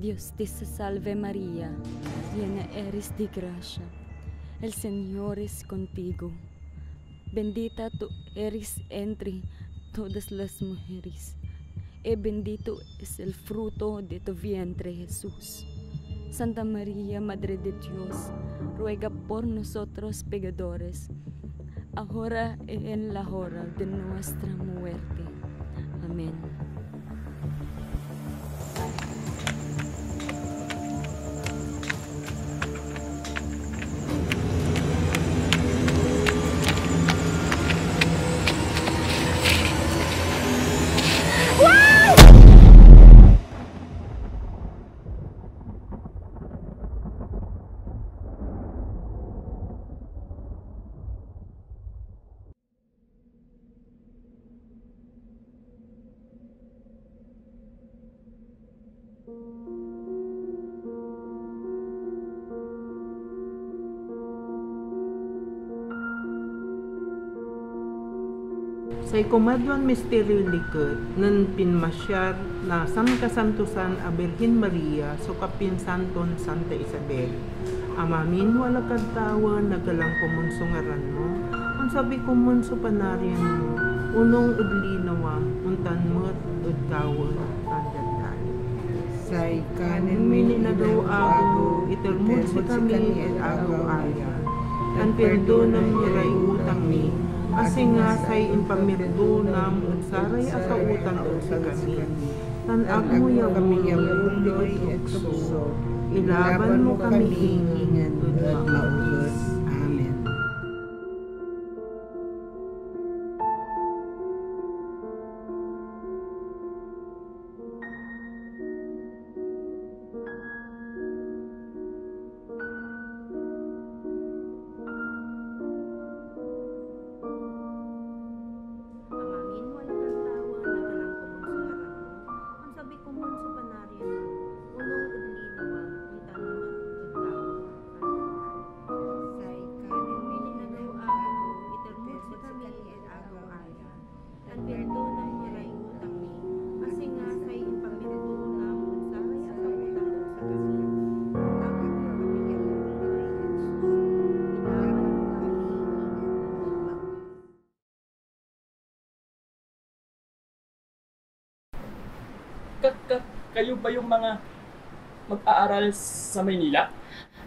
Dios te salve María, llena eres de gracia, el Señor es contigo. Bendita tú eres entre todas las mujeres, y bendito es el fruto de tu vientre Jesús. Santa María, Madre de Dios, ruega por nosotros pecadores, ahora y en la hora de nuestra muerte. Amén. Sa ikumadwan misteryo likod, nan pinmasyar na Samkasantusan a Birhen Maria so kapinsanton Santa Isabel. Amamin wala kadtawan nagalang kumunso ngaran mo, ang sabi kumunso panarian mo, unong udlinawam, untan mo't udkawon, tandan tayo. Sa ikanin Mini nagaw-agaw, itermod si kami at agaw-ayaw. Tan perdonam niray utang mi, kasi nga say impamirdonam at saray asa utang si kami. Tan mo kami yamuloy yamuloy at at tukso. tukso. Ilaban mo kami ingin at at maubos. Amen. Amamin wala kadtawan nagalang kumunso ngaran mo, ang sabi kumunso panarian mo, unong udlinawam, untan mo't udkawon, Sa ikanin Mini nagaw-agaw, itermod si kami at agaw-ayaw. Tan perdonam niray utang mi, kasi nga say impamirdonam at saray asa utang sa kami. Ilaban mo kami yamuloy at tukso. Ilaban mo kami ingin at maubos. Kayo ba yung mga mag-aaral sa Maynila?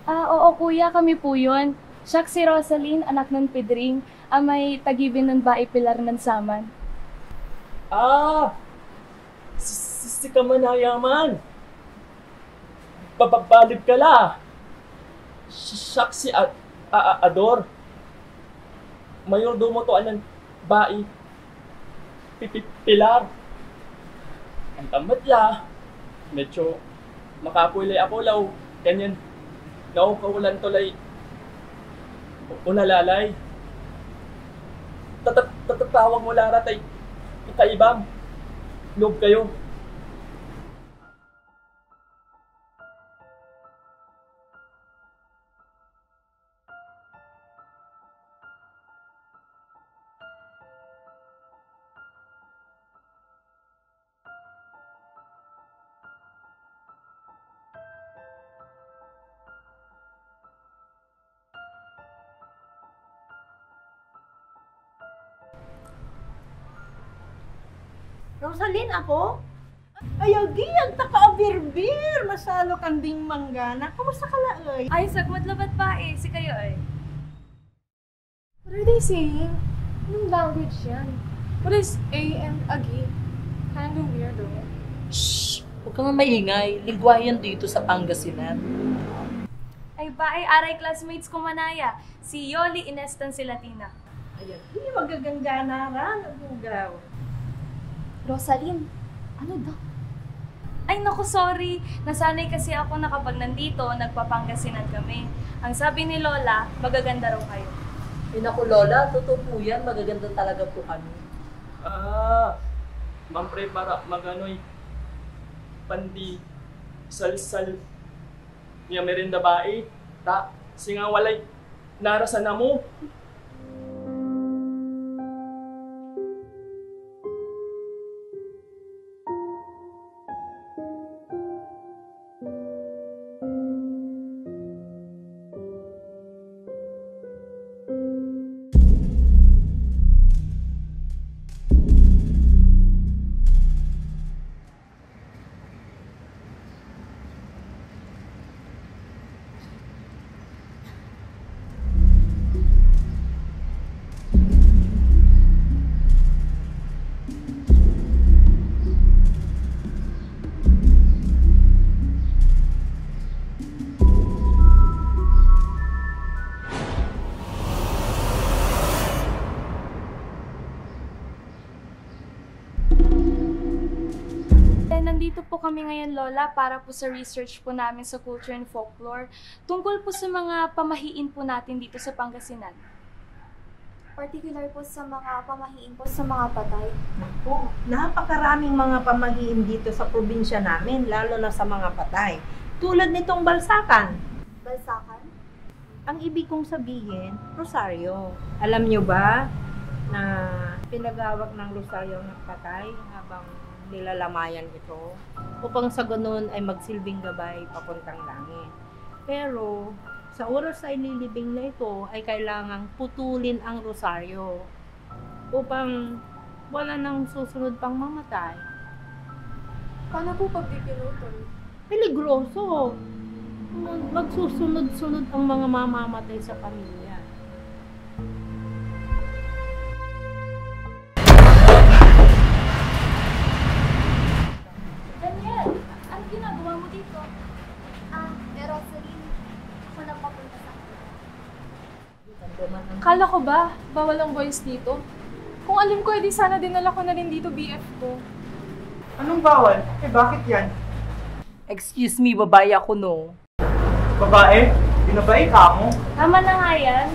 Oo kuya, kami po yun. Siya si Rosaline, anak ng Pedring, may tagibin ng bae pilar ng saman. Si Kamanayaman. Babalib ka la. Siya si Ador. Mayor dumotoan ng bae pilar. Ang tamat ya. Medyo makapulay ako law. Ganyan. Naukawalan tulay. Unalalay. Tatatawag mo larat ay ikaibang. Loob kayo. Rosaline, ako? Ayagi, ang taka-abirbir. Masalo kang ding manggana. Kamusta ka laoy? Ay, sagmat labat pa eh, si kayo eh. What are they saying? Anong language yan? What is A and agi? Kind of weird though. Shh! Huwag kang maingay. Lingwayan dito sa Pangasinan. Ay ba ay aray classmates ko manaya, si Yoli Inestan si Latina. Ayagi, magaganggana ran. Agugaw. Rosaline, ano daw? Ay naku, sorry. Nasanay kasi ako na kapag nandito, nagpapangasinan kami. Ang sabi ni Lola, magaganda raw kayo. Naku Lola, totoo po yan. Magaganda talaga po kami. Ma'am pre, para magano'y pandi salsal niya merinda bae. Singa walay narasan na mo. nandito po kami ngayon, Lola, para po sa research po namin sa culture and folklore tungkol po sa mga pamahiin po natin dito sa Pangasinan. Particular po sa mga pamahiin po sa mga patay. Naku, napakaraming mga pamahiin dito sa probinsya namin, lalo na sa mga patay. Tulad nitong balsakan. Balsakan? Ang ibig kong sabihin, rosaryo. Alam nyo ba na pinagawak ng rosaryo ng patay habang nilalamayan ito? Upang sa ganun ay magsilbing gabay papuntang langit. Pero sa oras ay lilibing na ito ay kailangang putulin ang rosaryo upang wala nang susunod pang mamatay. Paano po pag di pinutol? Peligroso. Magsusunod-sunod ang mga mamamatay sa pamilya. Daniel, ano ginagawa mo dito? Rosaline, ako na papunta sa kanila. Kala ko ba, bawal ang boys dito? Kung alam ko, edi sana dinala ko na rin dito BF ko. Anong bawal? Eh, bakit yan? Excuse me, babae ako no. Babae? Binabae ka mo? Tama na nga yan.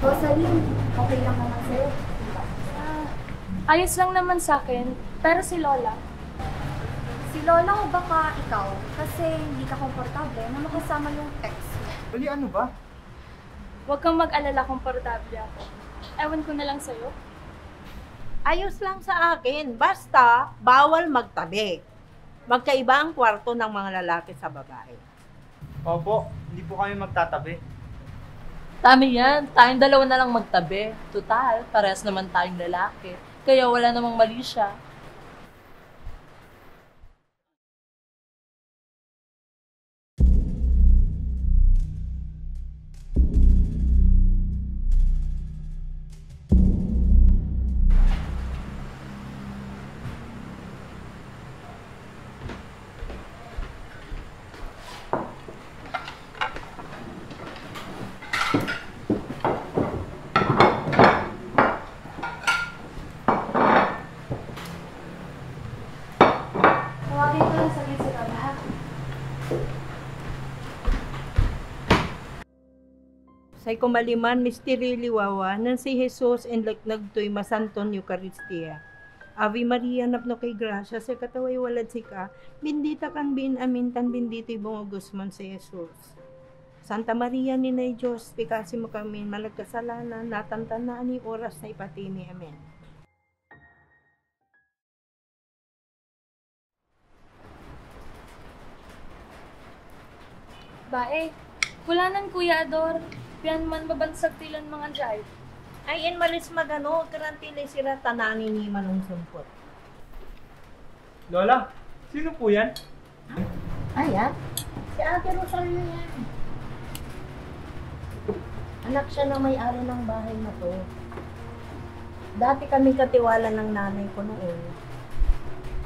Rosaline, okay lang naman sa'yo. Ayos lang naman sa akin, pero si Lola. Si Lola o baka ikaw, kasi hindi ka komportable na makasama yung ex mo. Bali, ano ba? Huwag kang mag-alala, komportable ako. Ewan ko na lang sa'yo. Ayos lang sa akin, basta bawal magtabi. Magkaiba ang kwarto ng mga lalaki sa babae. Opo, hindi po kami magtatabi. Tama yan, tayong dalawa na lang magtabi. Total, parehas naman tayong lalaki. Kaya wala namang mali siya. Tawagin ko lang saglit si Lola, ha? Say kumaliman, misteri liwawa, nan si Jesus en nagtoy masanton Eucharistia. Ave Maria, napno kay Gracia, sa kataway walad si ka, bendita kan bin amintan, bendito'y bungagos man si Jesus. Santa Maria, Ninay Diyos, pikasi mo kami, malagkasalanan, natantan na ani oras na ipatini. Amen. Bae, kulanan Kuya Ador. Piyan man babansag tilan mga drive. Ay, en malis magano, karantili sila tanani ni Manong Sumpot. Lola, sino po yan? Ayan, si Ate Rosario yan. Anak siya na may-ari ng bahay na to. Dati kami katiwala ng nanay ko noon.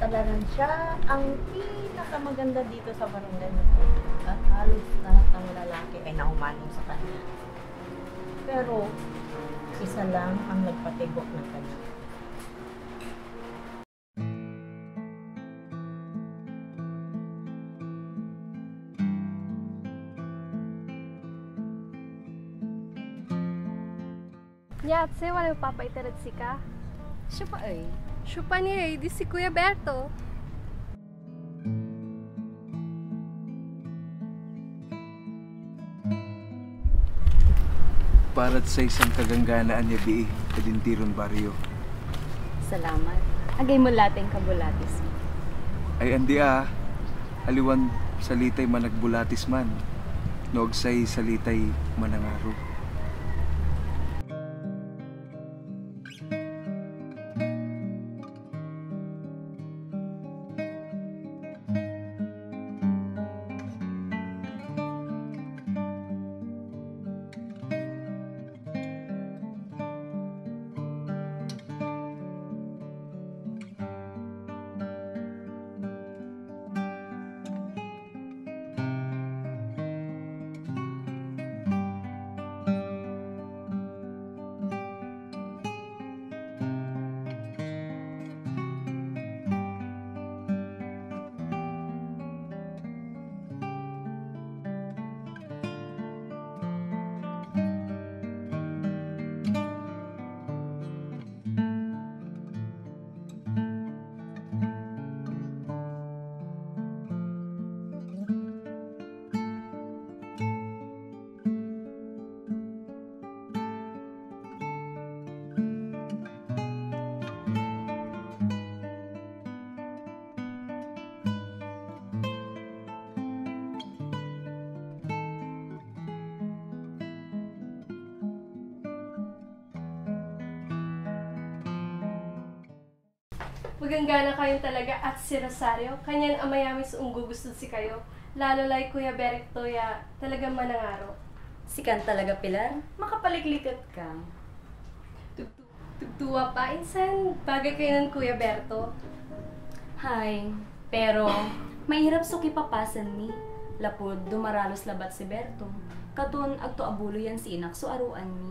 Talagang siya ang pinakamaganda dito sa barangay na to. At halos lahat ng lalaki ay nahumaling sa kanya. Pero, isa lang ang nagpatibok ng kanya. Yatse, wala papaiterad si ka. Siya pa ay. Siya pa niya, di si Kuya Berto. Parat sa isang kagangganaan niya di kadintiron baryo. Salamat. Agay mo lating kabulatis mo. Ay andi aliwan salitay managbulatis man. Noog say salitay manangaro. Maganggana kayo talaga at si Rosario. Kanyan amayamis unggugustod si kayo. Lalo lay Kuya Berto ya talagang manangaro. Sikan talaga, Pilar. Makapaliklikat ka. Tugtuwa pa, insan. Bagay kayo ng Kuya Berto. Hay, pero mahirap suki papasan ni. Lapod, dumaralos labat si Berto. Katun, agto abulo yan si Inak, so aruan ni.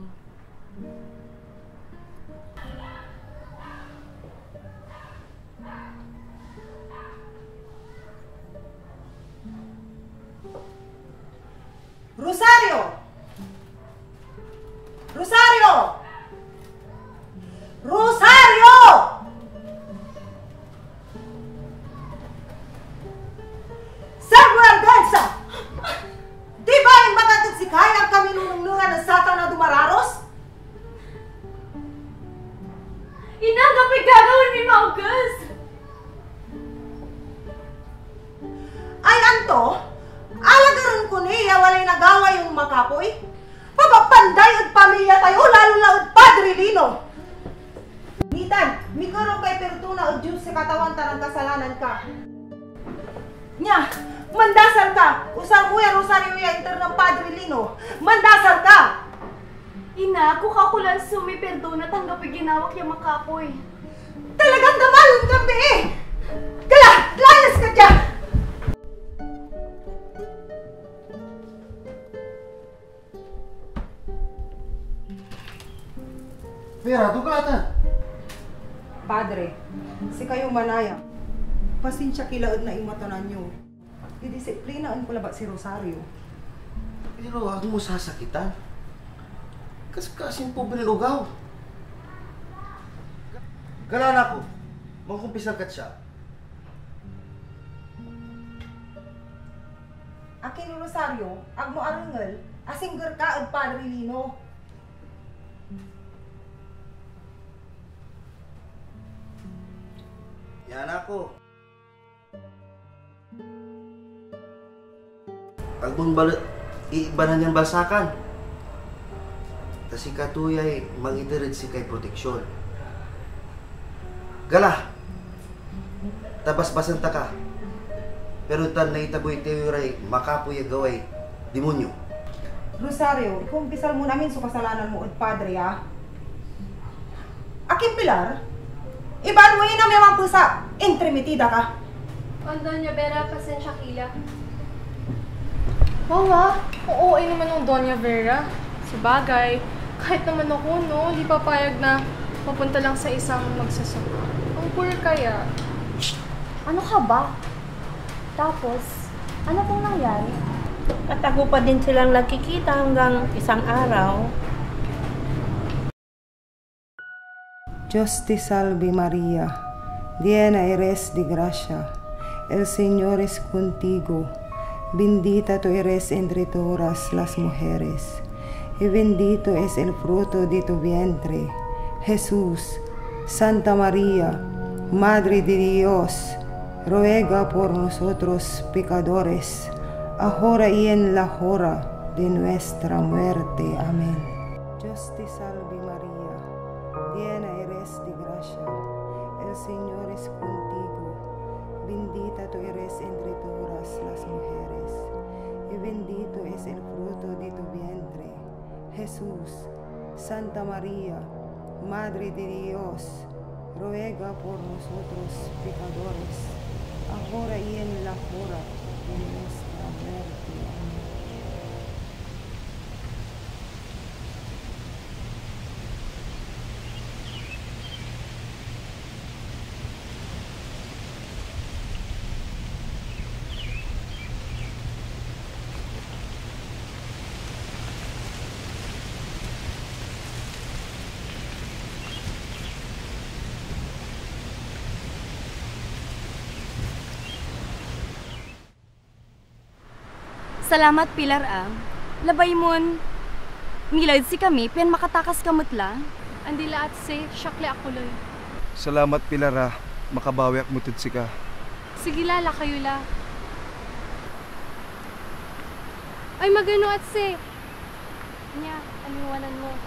Rosario! Rosario! Rosario! Sir Guardensa! Di ba yung matatid si Kaya ang kami nunungan ng satan na dumararos? Inagapay gagawin ni Maugas! Ay, anto? Alagaron ko niya, walay nagawa yung makapoy. Papapanday at pamilya tayo, lalo na at Padre Lino. Nitan, mikuro kay Pertuna o Diyos sa katawan tanang kasalanan ka. Nya, mandasal ka. Usang uya, Rosario ya, inter ng Padre Lino. Mandasal ka. Ina, kukakulan sumi Pertuna tanggapin ginawak yung makapoy. Talagang gamal yung gabi eh. Kala, layas ka dyan. Vera, doon ka natin. Padre, si kayo manaya. Pasensya kilaod na imatanan nyo. Didisiplinaan ko ba si Rosario? Pero huwag mo sasakitan. Kasin po binilugaw. Galaan ako. Magkumpisal ka siya. Akin ni Rosario, agmo arangal, asingger ka at Padre Lino. Yan ako. Agbon iibanan niyang balsakan. Kasi katuyay mangitirid si kay proteksyon. Gala! Tabas-basan ta ka. Pero tan na itaboy teoray makapoy gaway demonyo. Rosario, ikumpisal mo namin sa kasalanan mo at Padre ha. Aking Pilar, ibanuin na memang pusa, entremetida ka. Doña Vera, pasensya kila. Oo nga, oo naman ng Doña Vera. Sabagay, kahit naman ako, no, di papayag na mapunta lang sa isang magsasaka. Ang poor kaya. Ano ka ba? Tapos, ano pong nangyari? Katago pa din silang nagkikita hanggang isang araw. Dios te salve María, llena eres de gracia, el Señor es contigo, bendita tú eres entre todas las mujeres, y bendito es el fruto de tu vientre, Jesús. Santa María, Madre de Dios, ruega por nosotros pecadores, ahora y en la hora de nuestra muerte. Amén. Dios te salve María, llena eres de gracia, el Señor es contigo, bendita tú eres entre todas las mujeres, y bendito es el fruto de tu vientre, Jesús. Santa María, Madre de Dios, ruega por nosotros pecadores, ahora y en la hora de nuestra muerte. Amén. Salamat, Pilar ah. Labay mon. Milad si kami, pian makatakas kamot la. Andila at say, syakli ako loy. Salamat, Pilar ah. Makabawi ak mutid si ka. Sige lala kayo la. Ay magano at say. Nya, aniwanan mo.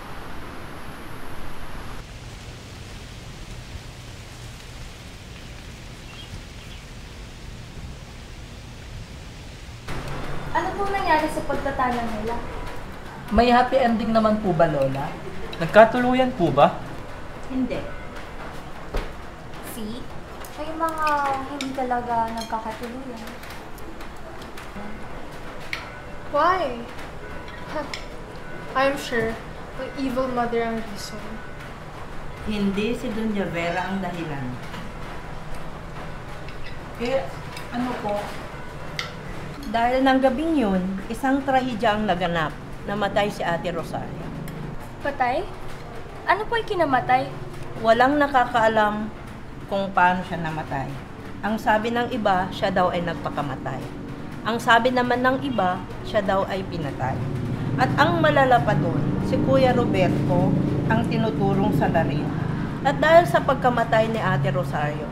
pong nangyari sa pagtatanan nila? May happy ending naman po ba, Lola? Nagkatuluyan po ba? Hindi. See? May mga hindi talaga nagkakatuluyan. Why? I'm sure, ang evil mother ang reason. Hindi si Doña Vera ang dahilan. Ano po? Dahil ng gabing yun, isang trahedya ang naganap. Namatay si Ate Rosario. Patay? Ano po yung kinamatay? Walang nakakaalam kung paano siya namatay. Ang sabi ng iba, siya daw ay nagpakamatay. Ang sabi naman ng iba, siya daw ay pinatay. At ang malala pa doon, si Kuya Roberto ang tinuturong sa larin. At dahil sa pagkamatay ni Ate Rosario,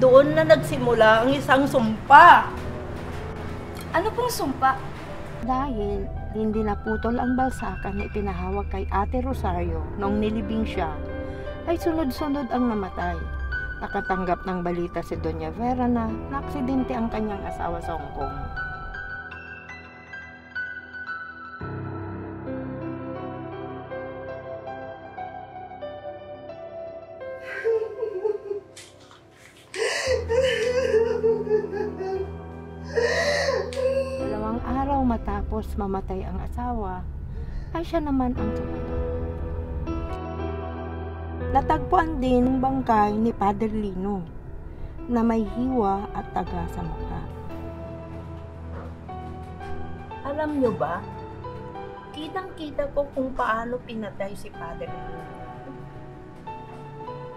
doon na nagsimula ang isang sumpa. Ano pong sumpa? Dahil hindi naputol ang balsakan na ipinahawak kay Ate Rosario nung nilibing siya, ay sunod-sunod ang namatay. Nakatanggap ng balita si Doña Vera na naaksidente ang kanyang asawa sa Hong Kong. Dalawang araw matapos mamatay ang asawa, ay siya naman ang sumunod. Natagpuan din ang bangkay ni Padre Lino na may hiwa at taga sa mukha. Alam nyo ba, kitang-kita ko kung paano pinatay si Padre Lino.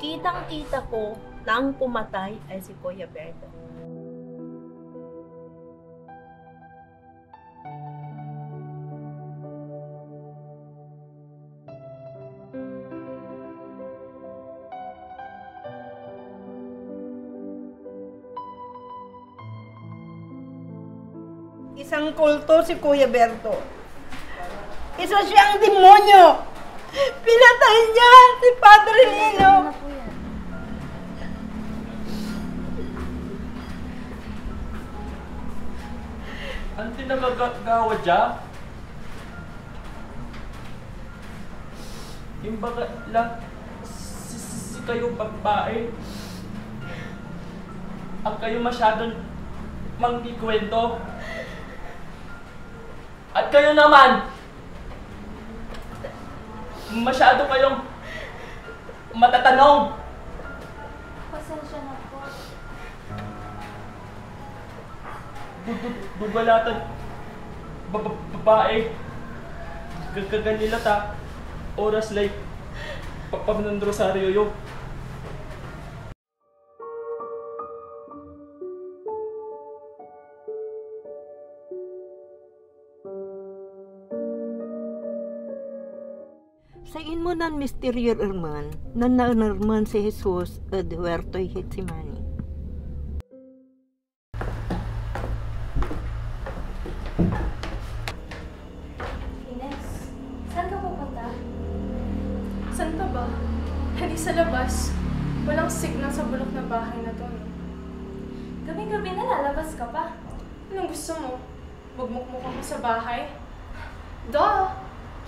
Kitang-kita ko na ang pumatay ay si Kuya Berto. Isang kulto si Kuya Berto. Isa siyang demonyo. Pinatay niya si Padre Lino. Ano tinagagawa dyan? Imbaga lang si kayo babae. Ang kayo masyadong mangkikwento. At kayo naman, masyado kayong matatanong. Pasensya na po. Bubalatan babae. Gaganila ta. Oras like Pagpapanan Rosario yung Sa inmunan misteryo herman, nananarman si Jesus at huerto'y Getsemani. Ines, saan ka pupunta? Saan pa ba? Hindi sa labas. Walang signal sa bulok na bahay na to, no? Gabi-gabi na lalabas ka pa. Anong gusto mo? Magmukmuk ako sa bahay? Duh!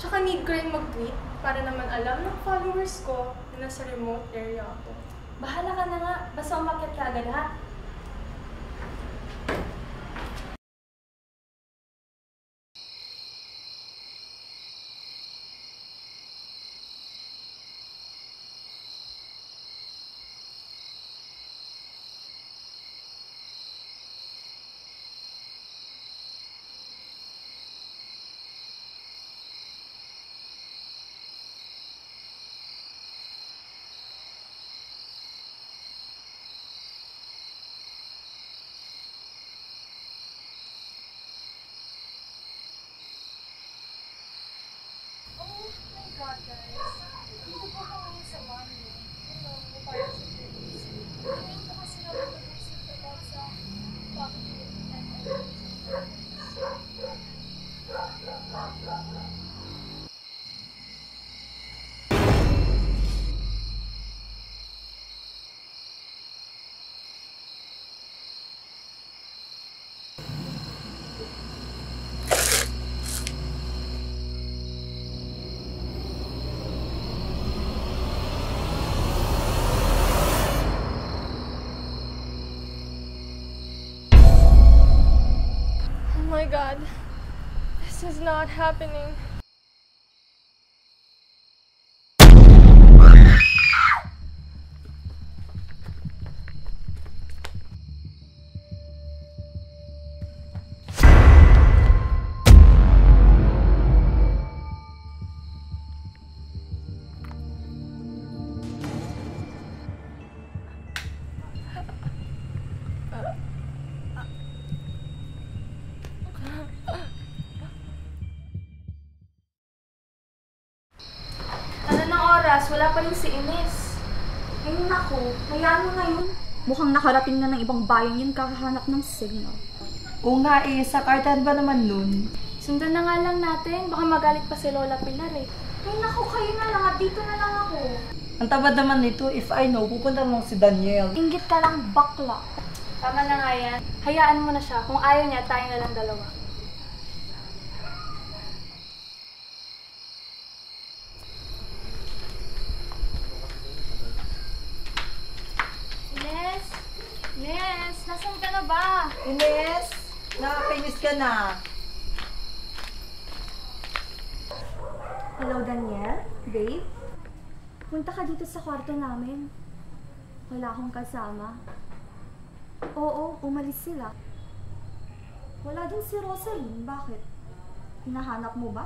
Tsaka need ko rin mag-tweet para naman alam ng followers ko na nasa remote area ako. Bahala ka na nga. Basta umakyat ka agad, ha? my God. This is not happening. Wala pa rin si Ines. Ayun ako, hayaan mo na yun. Mukhang nakarating na ng ibang bayan yun kakahanap ng signal. Oo nga sa kartahan ba naman nun? Sundan na nga lang natin, baka magalit pa si Lola Pilar eh. Ay naku, kayo na lang at dito na lang ako. Ang tamad naman nito, if I know, pupunta lang si Daniel. Inggit ka lang, bakla. Tama na nga yan. Hayaan mo na siya. Kung ayaw niya, tayo na lang dalawa. Ines, nasan ka na ba? Ines, nakakainis ka na. Hello, Daniel? Babe? Punta ka dito sa kwarto namin. Wala akong kasama. Oo, umalis sila. Wala din si Rosaline. Bakit? Hinahanap mo ba?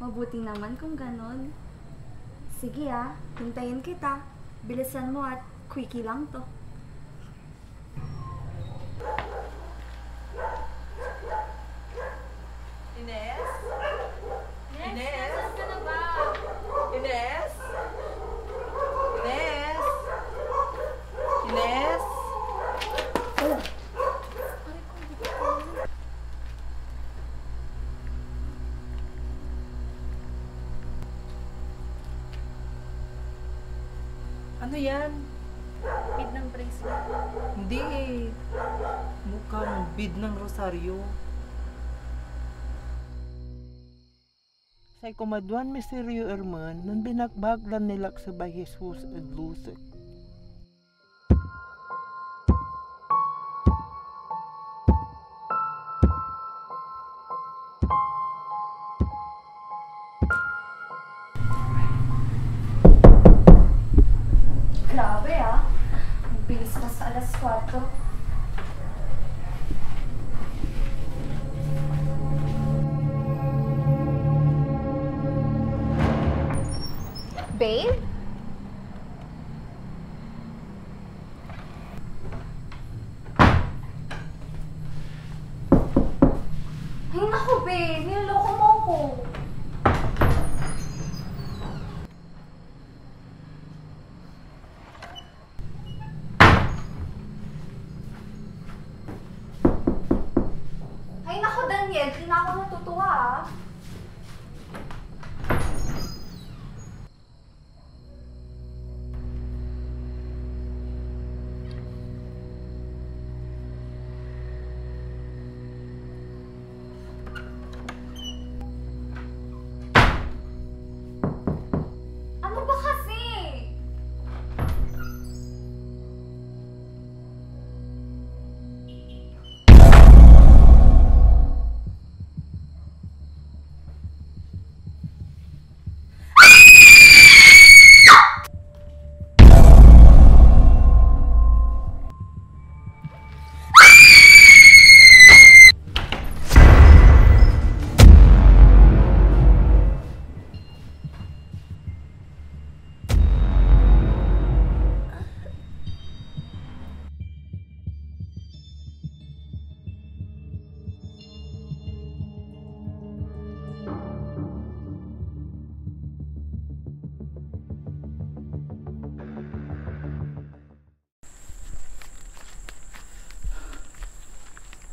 Mabuti naman kung ganon. Sige hintayin kita. Bilisan mo at quickie lang to. Ines? Ines, nasan ka na ba? Ines? Ines? Ines? Ano yan? Bead ng bracelet. Hindi mukhang bead ng rosaryo. Sa ikumadwan misteryo Herman, nang binakbaglan nila sa bay Jesus at Lusek. Grabe Bilis pa sa alas 4. Babe? Ay naku babe, niloloko mo ako. Ay naku Daniel, di na ako natutuwa Ano ba kasi?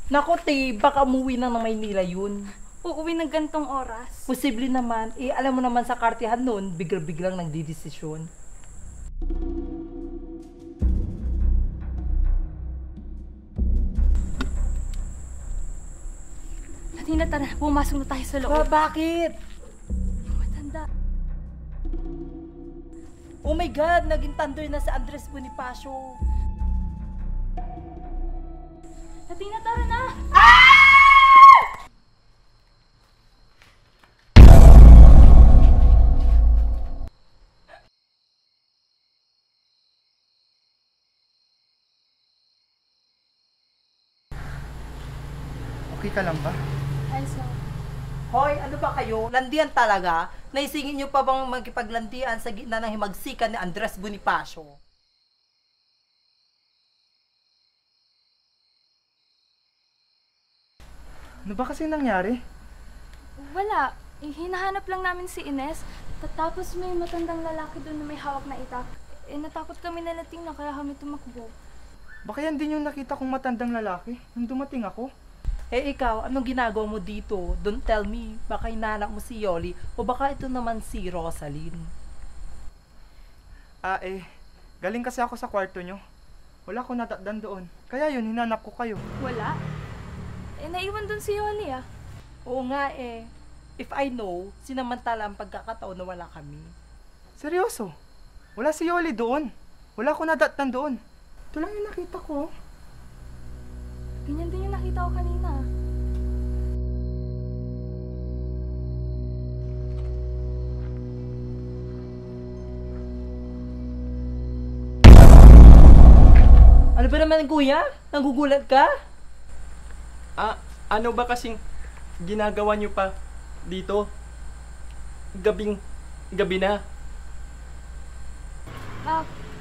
Naku, baka umuwi na ng Maynila yun. Uuwi ng gantong oras. Posible naman. Alam mo naman sa kartihan nun, bigla-biglang nagdidesisyon. Tina, tara, pumasok na tayo sa loob. Bakit? Matanda. Oh my God, naging tandoy na si Andres Bonifacio. Athena, tara na! Okay ka lang ba? Ay, sorry. Hoy, ano ba kayo? Landian talaga? Naisingin niyo pa bang magkipaglandian sa gitna ng himagsikan ni Andres Bonifacio? Ano ba kasi nangyari? Wala. Hinahanap lang namin si Ines. Tapos may matandang lalaki doon na may hawak na itak. Natakot kami na Latina kaya kami tumakbo. Baka yan din yung nakita kong matandang lalaki nung dumating ako. Eh ikaw, anong ginagawa mo dito? Don't tell me, baka hinahanap mo si Yoli o baka ito naman si Rosaline. Galing kasi ako sa kwarto nyo. Wala akong natatdan doon. Kaya yun, hinanap ko kayo. Wala? Naiwan doon si Yoli ah. Oo nga eh. If I know, sinamantala ang pagkakataon na wala kami. Seryoso? Wala si Yoli doon. Wala akong natatdan doon. Ito lang yung nakita ko. Ganyan din yung nakita ko kanina. Ano ba naman kuya? Nagugulat ka? Ano ba kasing ginagawa niyo pa dito? Gabi na.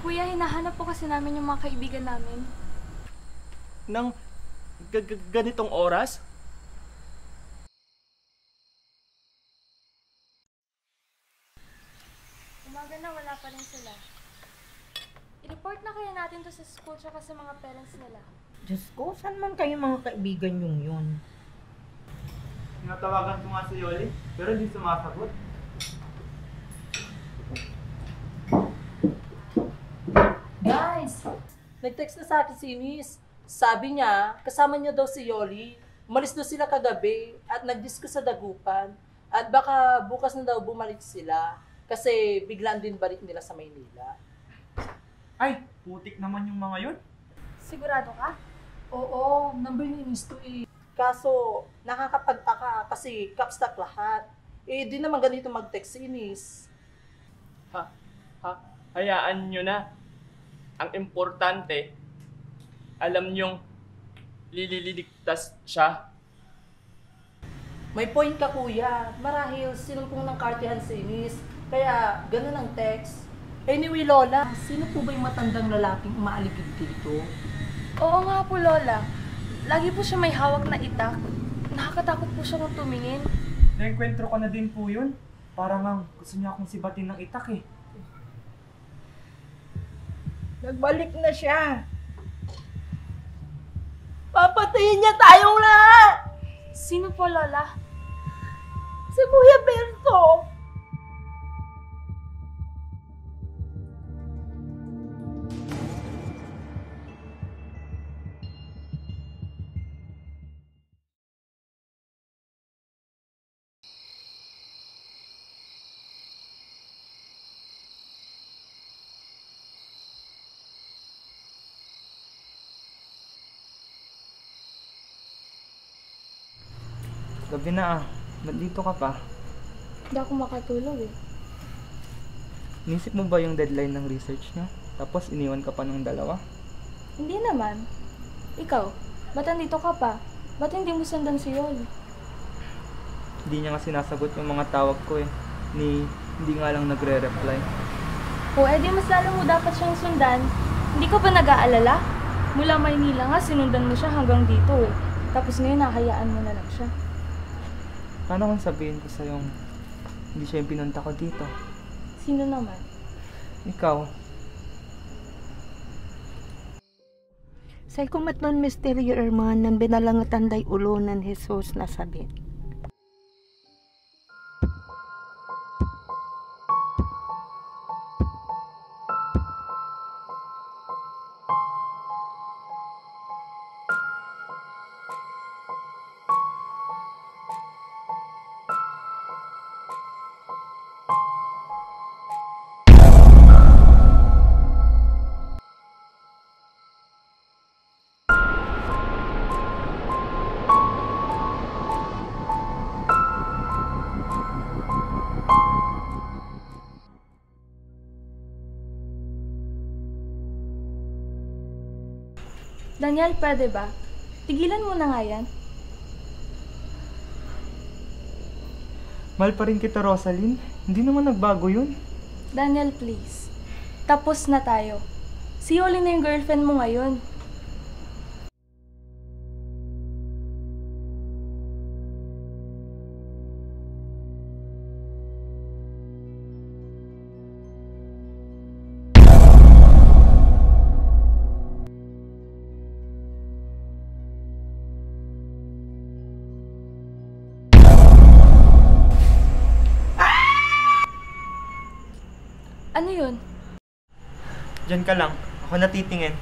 Kuya, hinahanap po kasi namin yung mga kaibigan namin. Nang ganitong oras? Umaga na, wala pa rin sila. I-report na kaya natin to sa school tsaka sa mga parents nila. Diyos ko, saan man kayo mga kaibigan yung yun? Tinatawagan ko nga si Yoli, pero hindi sumasagot. Guys! Nag-text na sa akin si Miss. Sabi niya, kasama niya daw si Yoli. Umalis daw sila kagabi at nag-discuss sa dagupan. At baka bukas na daw bumalik sila kasi biglaan din balik nila sa Maynila. Ay, putik naman yung mga yun. Sigurado ka? Oo, number ni Miss to eh. Kaso, nakakapagtaka kasi kapstock lahat. Di naman ganito mag-text si Miss. Hayaan nyo na. Ang importante, alam nyong lililigtas siya. May point ka kuya. Marahil sinumpong ng kartihan si Miss. Kaya ganun ang text. Anyway Lola, sino po ba yung matandang lalaking umaaligid dito? Oo nga po, Lola. Lagi po siya may hawak na itak. Nakakatakot po siya kung tumingin. Naenkwentro ko na din po yun. Parang nga gusto niya akong sibatin ng itak eh. Nagbalik na siya. Papatayin niya tayong lahat! Sino po, Lola? Si Kuya Berto! Gabi na ba't dito ka pa? Hindi ako makatulog eh. Inisip mo ba yung deadline ng research niya? Tapos iniwan ka pa ng dalawa? Hindi naman. Ikaw, ba't andito ka pa? Ba't hindi mo sundan si Yoli? Hindi niya nga sinasagot yung mga tawag ko eh. Hindi nga lang nagre-reply. Edi mas lalo mo dapat siyang sundan. Hindi ka ba nag-aalala? Mula Maynila nga, sinundan mo siya hanggang dito eh. Tapos ngayon, nahayaan mo na lang siya. Paano kung sabihin ko sa'yo hindi siya yung pinunta ko dito? Sino naman? Ikaw. Sa ikumatlon misteryo herman ng binalangatan day ulo ng Jesus na sabit. Daniel, pwede ba? Tigilan mo na nga yan. Mahal pa rin kita, Rosaline. Hindi naman nagbago yun. Daniel, please. Tapos na tayo. Si Yoli na yung girlfriend mo ngayon. Ano yun? Diyan ka lang. Ako natitingin.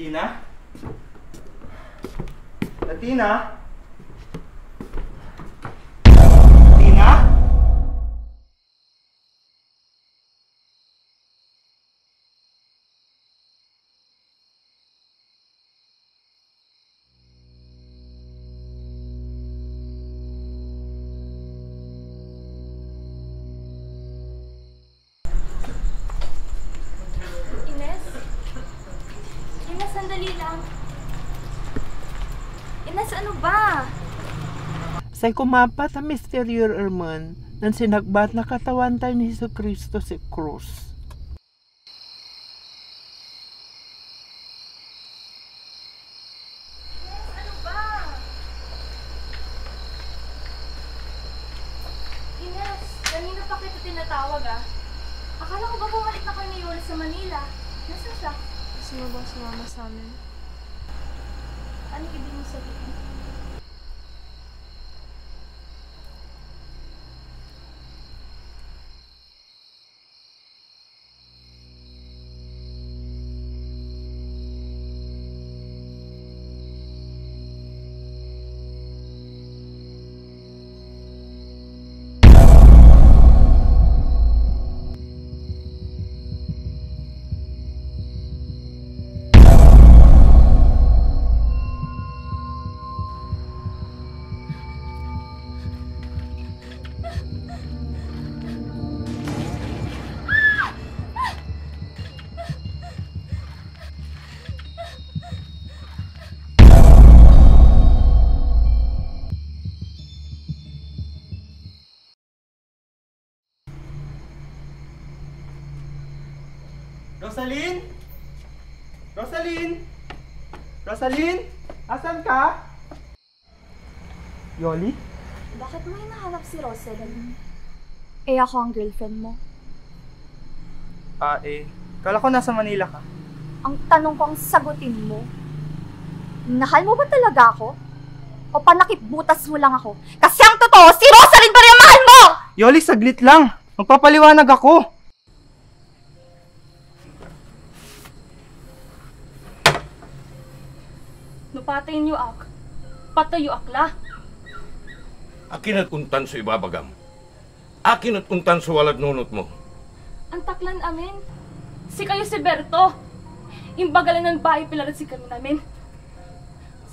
Latina? Latina? Latina? Sandali lang. Ines, ano ba? Say kumapat ang misteryo erman nang sinagbat na katawan tayo ni Jesucristo sa krus. Ano ba? Ines, kanina pa kita tinatawag ah. Akala ko ba bumalik na kayo ni Yoli sa Manila? Nasaan siya? Gusto mo bang sumama sa amin? Ano ibig mo sabihin? Rosaline? Rosaline? Rosaline? Asan ka? Yoli? Bakit mo hinahanap si Rosaline? Eh ako ang girlfriend mo. Kala ko nasa Manila ka. Ang tanong ko ang sagutin mo. Nahal mo ba talaga ako? O panakipbutas mo lang ako? Kasi ang totoo, si Rosaline pa rin ang mahal mo! Yoli, saglit lang. Magpapaliwanag ako. Nupatay niyo ak. Patayo akla. Akin at untan sa ibabagam. Akin at untan sa walad nunot mo. Ang taklan amin. Si kayo si Berto. Imbagalan ng bahay pilarat si kami namin.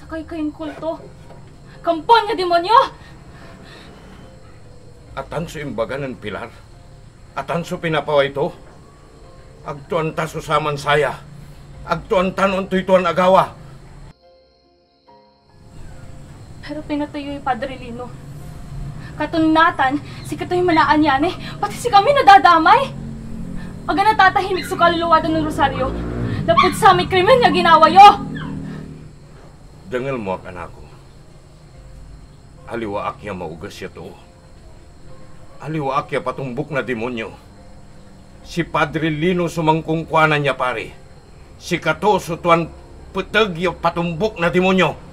Sakay kayong kulto. Kampon niya demonyo! Atan sa imbaga ng pilar. Atan sa pinapaway to. Agtuan ta susaman saya. Agtuan tanon tuytuan agawa. Pero pinatayo yung Padre Lino. Katunatan, si kato'y malaan yan eh. Pati si kami nadadamay. Aga natatahimik sa kaluluwadan ng Rosario. Lapod sa may krimen niya ginawa yo. Dangal mo ak anako. Aliwa akya maugas siya to. Aliwa akya patumbok na demonyo. Si Padre Lino sumangkungkwanan niya pare. Si kato sutuan putag yung patumbok na demonyo.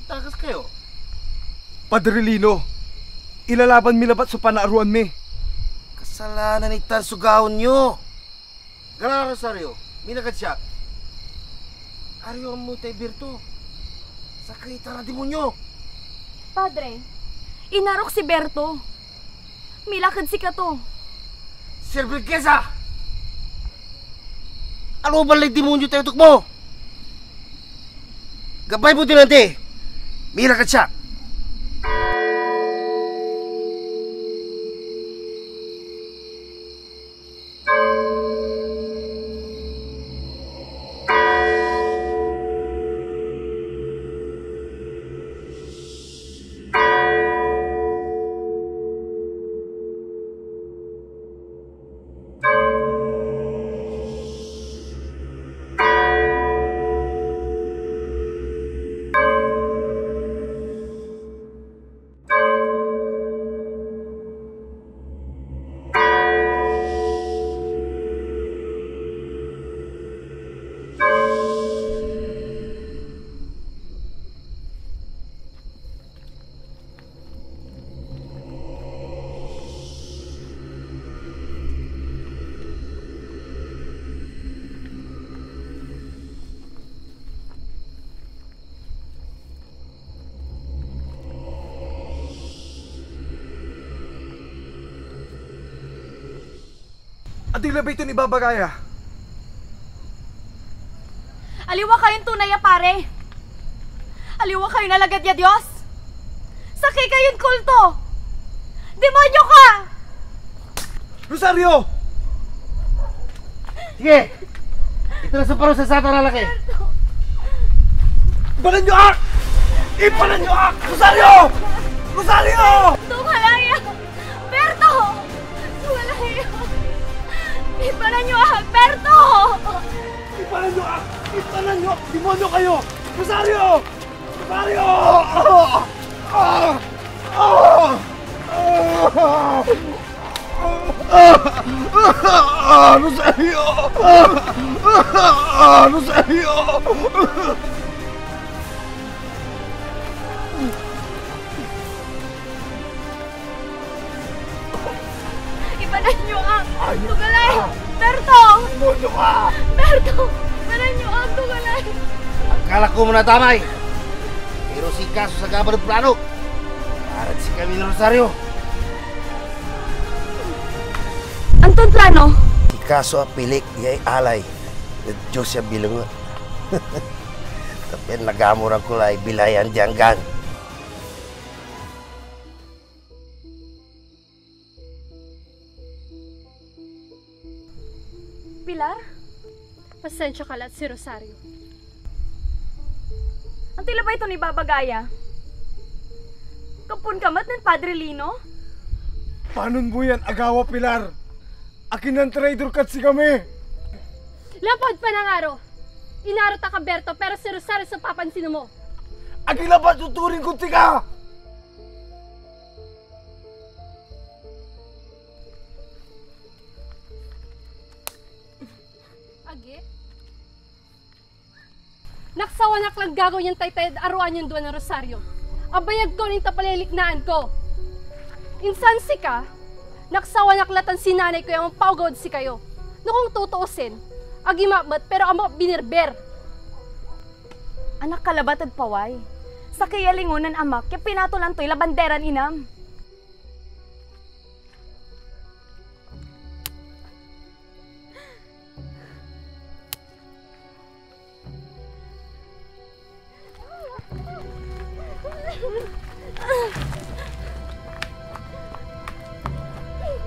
Takas kayo. Padre Lino, ilalaban mi labat sa panaaruan mi. Kasalanan ni tan sugawon nyo. Gara Rosario, minagad siya. Ariyo mo tayo Berto. Sakay tara demonyo. Padre, inarok si Berto. Milakad si Kato. Sir Belkesa! Ano ba lang demonyo tayo tukmo? Gabay mo din nanti. Milakad siya. Ading labay ito ni Babagaya. Aliwa kayong tunay ya pare. Aliwa kayo nalagad ya Diyos. Sakay kayong kulto. Demonyo ka! Rosario! Sige! Ito na sa paro sa sata lalaki. Ipanan nyo ak! Ipanan nyo ak! Rosario! Rosario! Tumalaya! Berto! Tumalaya! Ipanan nyo ah! Berto! Ipanan nyo ak! Ipanan nyo! Demonyo kayo! Rosario! Rosario! Rosario! Rosario! Ipanan nyo ah! Tugalay! Berto! Demonyo ka! Berto! Ipanan nyo ah! Tugalay! Akala ko muna tamay. Pero si kaso sa gabar ng plano. Parang si kami ng Rosario. Anton plano? Si kaso pilik yay alay. At Diyos siya bilang. Tapi nagamurang kulay bilayan dianggan. Pilar? Pasensya ka lahat si Rosario. Ang tila ba ito ni Babagaya? Kampun kamat ng Padre Lino? Paano mo yan, agawa Pilar? Akin ng trader kat si kami. Lapad pa ng araw. Inarot ka Berto pero si Rosario sa papansin mo. Akin na ba tuturing ko tika? Agi? Naksawanak lang gagawin yung taytay at aruan yung duwan ng Rosario. Abayag ko rin tapaliliknaan ko. Insan si ka, naksawanak latan si nanay ko yung paugod si kayo. No kung tutuusin, agi mabat pero ama binirber. Anak kalabat at paway. Sa kayalingunan amak, kaya pinatulan to'y labanderan inam.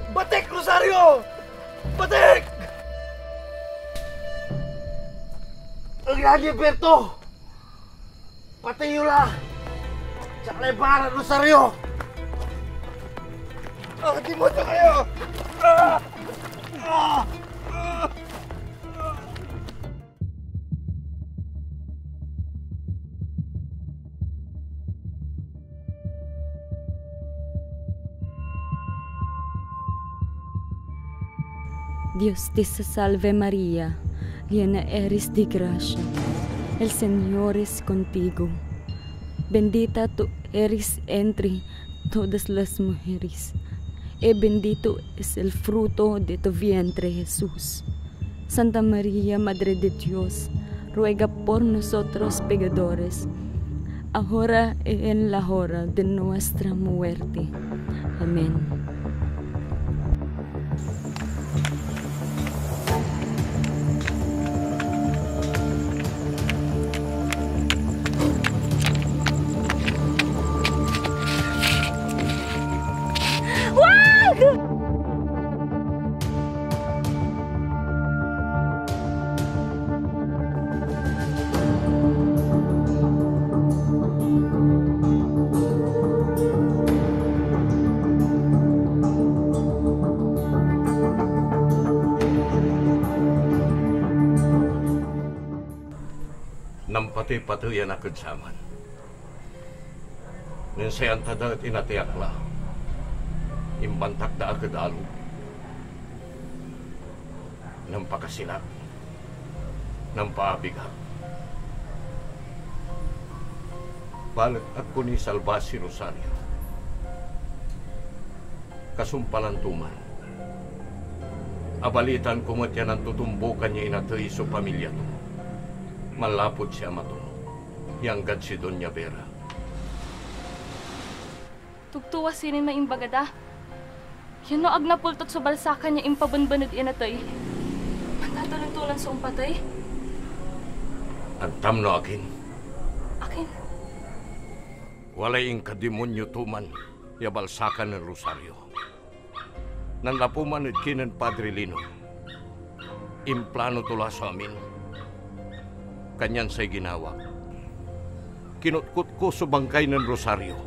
Batik, Rosario! Batik! Ang lagi, Berto! Patayo la! Sa kalebaran, Rosario! Di mo ito kayo! Dios te salve María, llena eres de gracia. El Señor es contigo. bendita tú eres entre todas las mujeres, y bendito es el fruto de tu vientre, Jesús. Santa María, Madre de Dios, ruega por nosotros pecadores, ahora y en la hora de nuestra muerte. Amén. Pati-patiyan akad saman. Ninsayan tada at inatiakla. Imbantak da akad alog. Nampakasilak. Nampaabigak. Balit at kuni salba si Rosario. Kasumpalantuman. Abalitan kumatyan ang tutumbukan niya inatoy sa pamilya to. Malapot siya mato. Yang gad si Doña Vera. Tugtuwa sinin maimbagada. Yan no agnapultot sa balsakan niya impabanbanod inatoy. Mantatuluntulan sa umpatay. Antam no akin. Akin? Walay ing kadimonyo tuman yabalsakan ng Rosario. Nanlapumanod kinan Padre Lino. Implano tula sa amin. Kanyan sa'y ginawa. Kinutkot ko sa bangkay ng Rosario.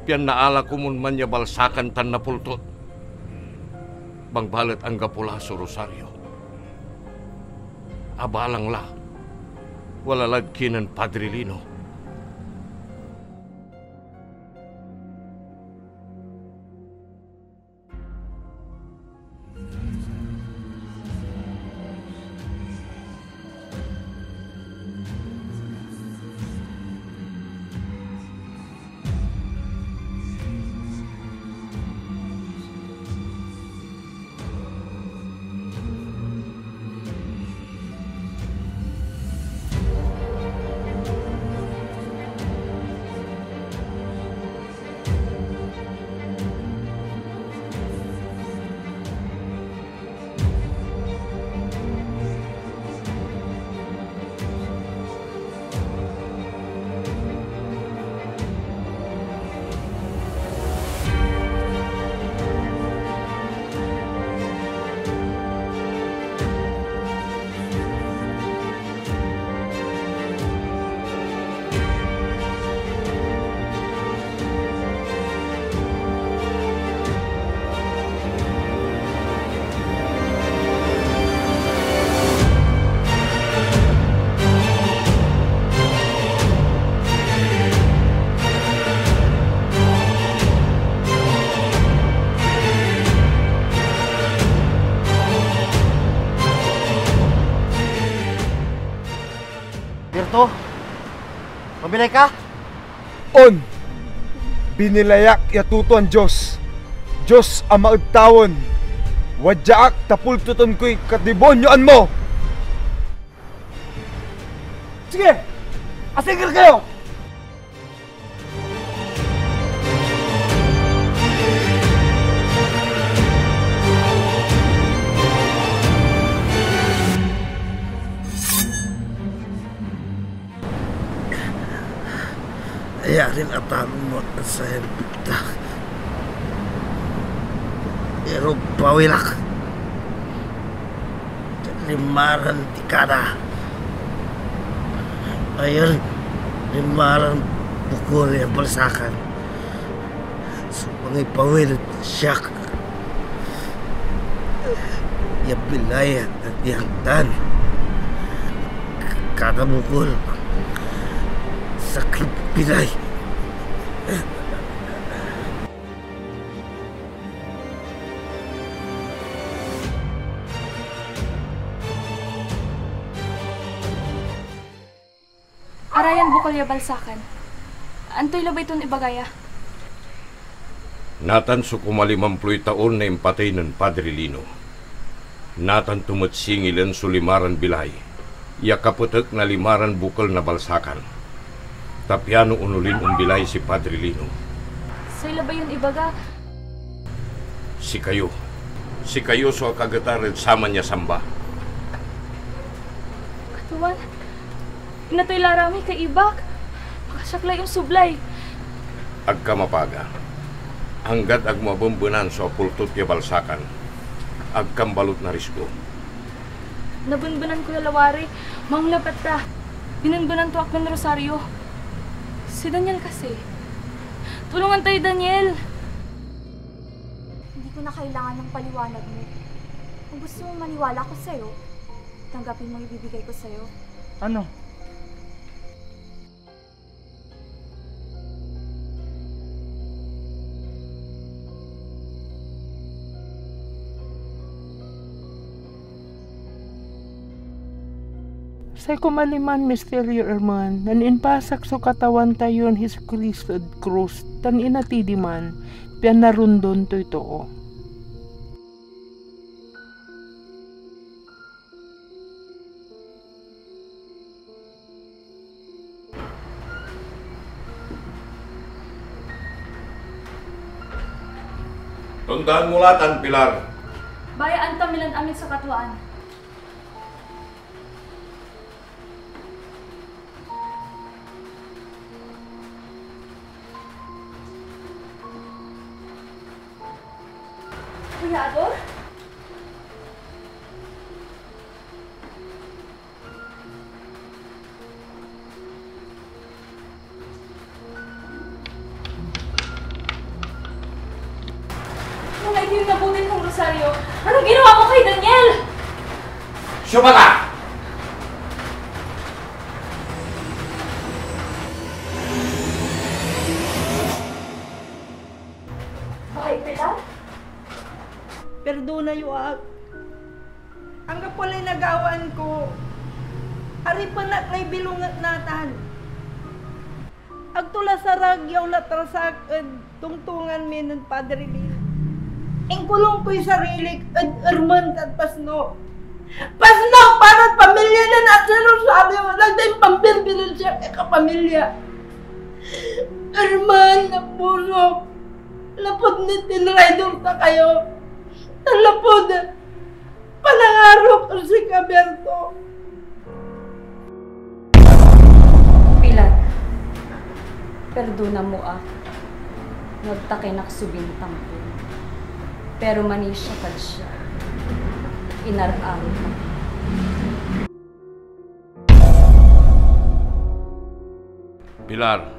Piyan naala ko mun man niya balsakan tan napultot. Bangbalat ang gapula sa Rosario. Abalang la. Walalad kinan Padre Lino. Berto, mabilay ka? On! Binilayak yatuto ang Diyos. Diyos ang maagtawon. Wadyaak tapultuton ko'y katibonyoan mo! Sige! Asigil kayo! Ayarin atalo mo at sa helpita. Pero pawilak. Limaran tikada. Ayun, limaran pukul yang balsakan. Sebagai pawil syak. Ya bilaya at yang dan. Kada pukul. Sakit pilay. Arayan bukol ya balsakan. Antoy labay ito ibagaya. Natan so kumalimampuloy taon na impatay ng Padre Lino. Natan tumatsingilan so limaran bilay. Iya kaputek na limaran bukal na balsakan. Tapiano unulin bilay si Padre Lino. Say labay yun ibaga. Si kayo so kagataran sama niya samba. Katuan, inatoy larami kay ibak. Makasaklay yung sublay. Agka mapaga. Hanggat agmabumbunan so pultot ya balsakan. Agkam balot na risgo. Nabunbunan ko yung lawari. Manglapat ta. Binunbunan to ako ng Rosario. Si Daniel kasi. Tulungan tayo, Daniel. Hindi ko na kailangan ng paliwanag mo. Kung gusto mo maniwala ko sa'yo, tanggapin mo yung ibibigay ko sa'yo. Ano? Sa kumaliman misteryo erman, nan inpasak so katawan tayon His Kristo krus, tan inatidiman, pian narundon to ito. Tundaan mulatan, Pilar. Bayaan tamilan amin sa katuan. Kuya Ador? Nung hindi yung nabutin kong Rosario, anong ginawa mo kay Daniel? Siya ka! Bakit, Pilar? Perdona yuak. Ang kapulay nagawaan ko. Ari pa na kay bilungat natan. Agtula sa ragyaw latrasak tungtungan min ng Padre Lino. Ingkulong ko'y sarili at erman at pasno. Pasno para pamilya na nasa Rosario. Nagdayong pambilbilin siya kay kapamilya. Erman na puso. Lapod ni tinraidor ta kayo. Talapod, palangarok si Caberto. Pilar, perdona mo nagtakinak subintang ko. Pero manisya ka siya. Inarang ka. Pilar,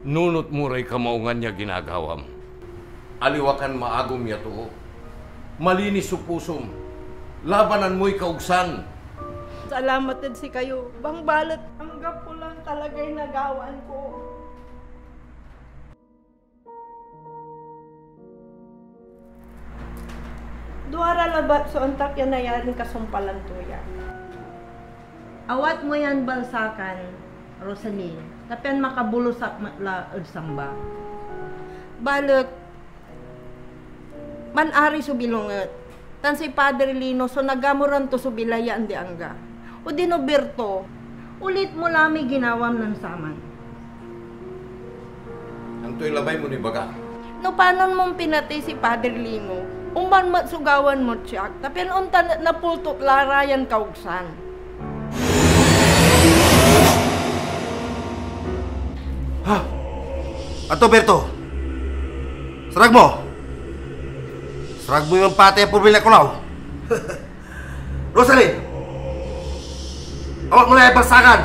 nunot mo ray kamaungan niya ginagawam. Aliwakan maagom ya to. Malinis sa pusom. Labanan mo'y kaugsan. Salamat din si kayo. Bang balat, hanggang po lang talaga'y nagawaan ko. Duara labat so antak yan na yan kasumpalan to yan. Awat mo yan balsakan, Rosaline. Tapian makabulusak matla samba. Balot, manari subilunget. Tan si Padre Lino so nagamuran to subilayan di angga. O dinoberto, ulit mo lami ginawam ng saman. Anto'y labay mo ni baga. No panon mong pinatay si Padre Lino, umman matsugawan mo siyak, tapian unta napultot larayan kaugsan. Ha? Ato Berto, sarag mo! Sarag mo yung pati ang purbil na kulaw. Rosaline! Awak mo na yung balsakan!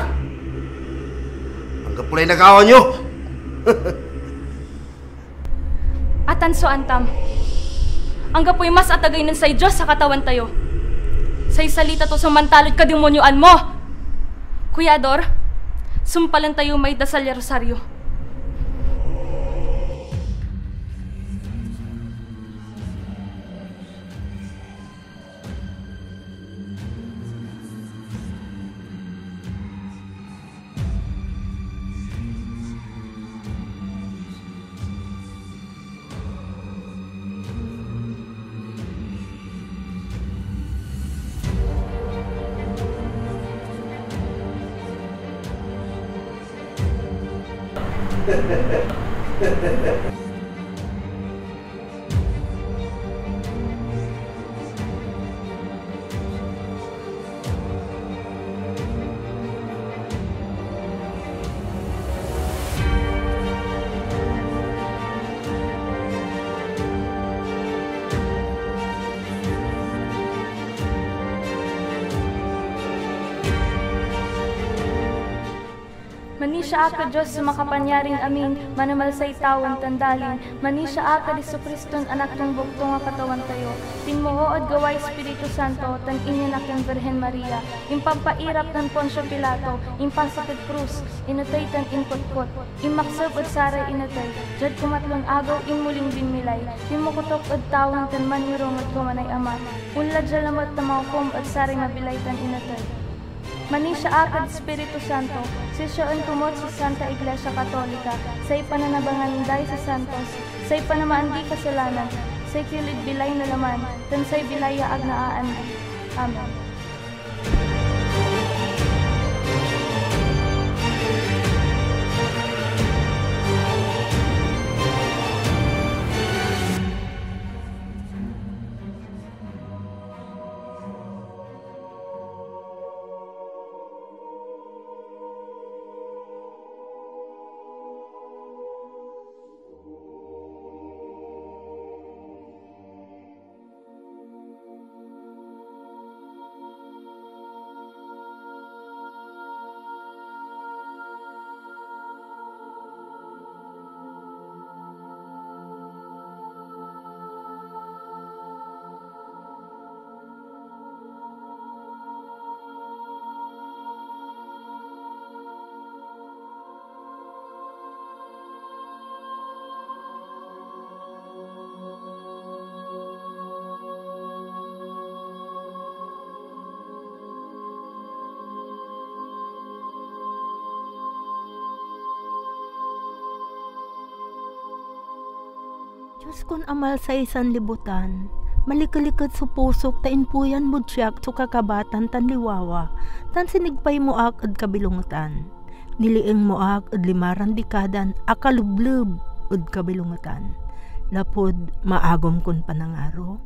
Hanggang pulay nagawa nyo! Atan so antam. Angga po'y mas atagay ng say Diyos sa katawan tayo. Say salita to sumantalod kademonyoan mo. Kuya Ador, sumpalan tayo may dasal ya Rosario. Manisya aka Diyos sa makapanyaring amin, manamal sa itawan tandalin. Manisya aka di Kriston anak tong bugtong nga katawan tayo. Tinmuhood gaway Espiritu Santo, tan inyanak yung Virhen Maria. Impampairap tan Poncio Pilato, impasapit krus, inatay tan inkutkot. Imaksab od saray inatay, jad kumatlong agaw inmuling binmilay. Imukutok od tawang tan manirong od kumanay ama. Unlad jalamot na maukom od saray mabilay tan inatay. Manisya akad Espiritu Santo, sisyoon kumot sa Santa Iglesia Katolika, say pananabangan day sa Santos, say panamaandi kasalanan, say kilid bilay na laman, tan say bilaya ag naaan. Amen. Diyos kon amal sa isan libutan, malikalikad sa pusok ta inpuyan mo siyak so kakabatan tan liwawa, tan sinigpay mo ak ad kabilungutan. Niliing mo ak ad limaran dikadan akalublub ad kabilungutan. Lapod maagom kon panangaro.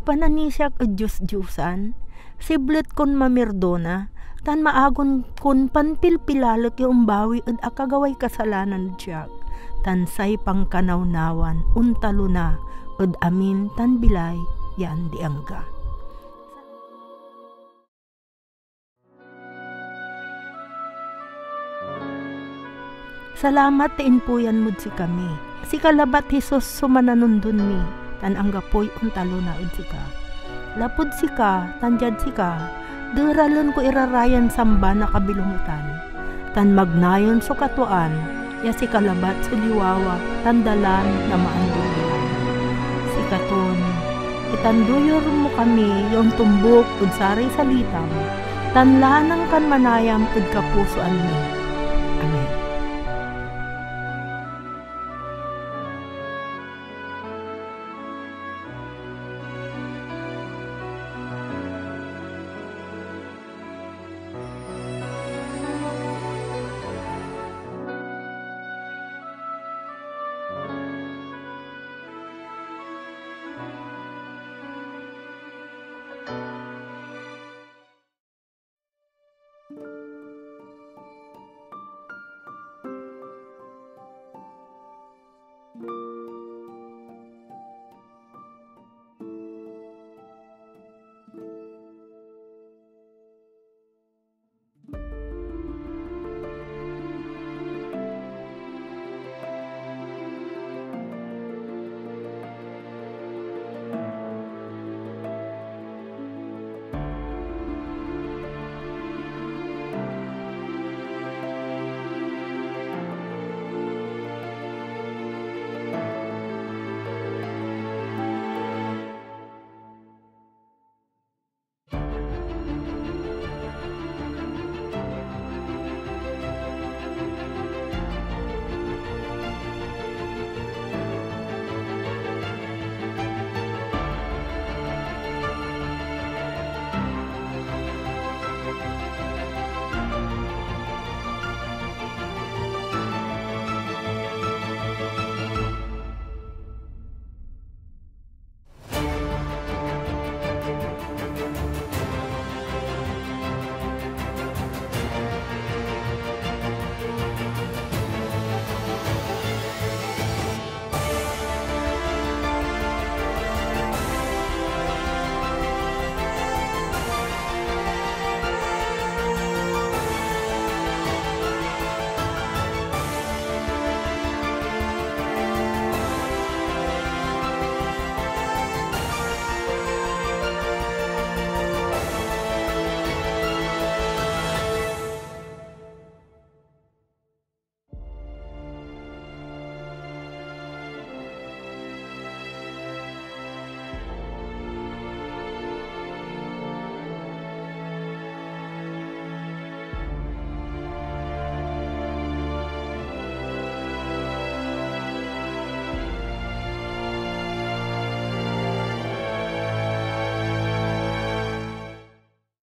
Pananisyak ad Diyos-Diyosan, siblet kon mamirdona, tan maagon kon panpilpilalak yung umbawi ad akagaway kasalanan siyak. Tansay pangkanawnawan untalo na od amin tan bilay yan diangga. Salamat ti inpuyan mod si kami. Si kalabat Hesus sumananundun mi tan anggapoy untalo na od sika. Lapod sika tanjad sika deralon ko irarayan samba na kabilungutan. Tan magnayon so katuan ya si kalabat sa liwawa, tandalan na maandungan. Si katon, itanduyor mo kami yung tumbok ud saray salitam, tanlanang kan manayam ud kapusoan mi.